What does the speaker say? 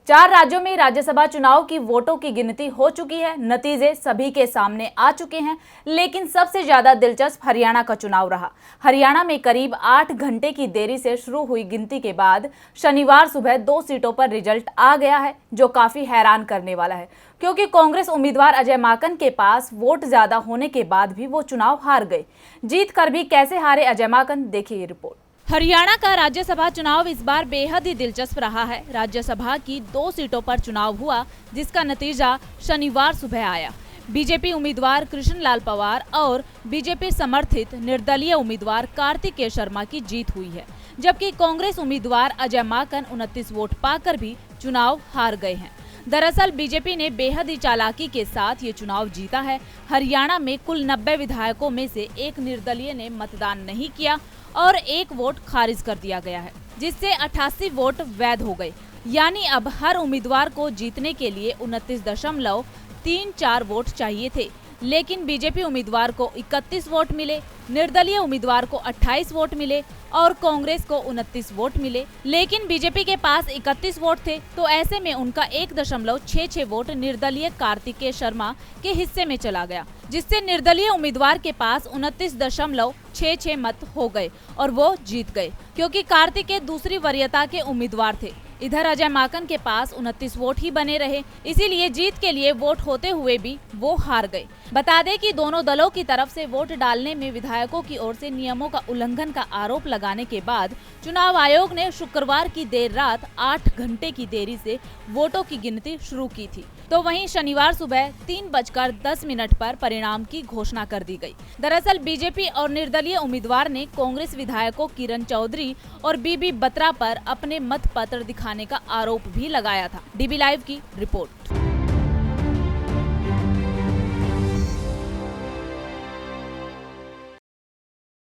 4 राज्यों में राज्यसभा चुनाव की वोटों की गिनती हो चुकी है। नतीजे सभी के सामने आ चुके हैं, लेकिन सबसे ज्यादा दिलचस्प हरियाणा का चुनाव रहा। हरियाणा में करीब 8 घंटे की देरी से शुरू हुई गिनती के बाद शनिवार सुबह 2 सीटों पर रिजल्ट आ गया है, जो काफी हैरान करने वाला है, क्योंकि कांग्रेस उम्मीदवार अजय माकन के पास वोट ज्यादा होने के बाद भी वो चुनाव हार गए। जीत कर भी कैसे हारे अजय माकन, देखिए ये रिपोर्ट। हरियाणा का राज्यसभा चुनाव इस बार बेहद ही दिलचस्प रहा है। राज्यसभा की 2 सीटों पर चुनाव हुआ, जिसका नतीजा शनिवार सुबह आया। बीजेपी उम्मीदवार कृष्ण लाल पंवार और बीजेपी समर्थित निर्दलीय उम्मीदवार कार्तिकेय शर्मा की जीत हुई है, जबकि कांग्रेस उम्मीदवार अजय माकन 29 वोट पाकर भी चुनाव हार गए हैं। दरअसल बीजेपी ने बेहद ही चालाकी के साथ ये चुनाव जीता है। हरियाणा में कुल 90 विधायकों में से एक निर्दलीय ने मतदान नहीं किया और 1 वोट खारिज कर दिया गया है, जिससे 88 वोट वैध हो गए। यानी अब हर उम्मीदवार को जीतने के लिए 29.34 वोट चाहिए थे, लेकिन बीजेपी उम्मीदवार को 31 वोट मिले, निर्दलीय उम्मीदवार को 28 वोट मिले और कांग्रेस को 29 वोट मिले। लेकिन बीजेपी के पास 31 वोट थे, तो ऐसे में उनका 1.66 वोट निर्दलीय कार्तिकेय शर्मा के हिस्से में चला गया, जिससे निर्दलीय उम्मीदवार के पास 29.66 मत हो गए और वो जीत गए, क्योंकि कार्तिकेय दूसरी वरीयता के उम्मीदवार थे। इधर अजय माकन के पास 29 वोट ही बने रहे, इसीलिए जीत के लिए वोट होते हुए भी वो हार गए। बता दें कि दोनों दलों की तरफ से वोट डालने में विधायकों की ओर से नियमों का उल्लंघन का आरोप लगाने के बाद चुनाव आयोग ने शुक्रवार की देर रात 8 घंटे की देरी से वोटों की गिनती शुरू की थी। तो वहीं शनिवार सुबह 3:10 पर परिणाम की घोषणा कर दी गई। दरअसल बीजेपी और निर्दलीय उम्मीदवार ने कांग्रेस विधायकों किरण चौधरी और बीबी बत्रा पर अपने मत पत्र दिखाने का आरोप भी लगाया था। डीबी लाइव की रिपोर्ट।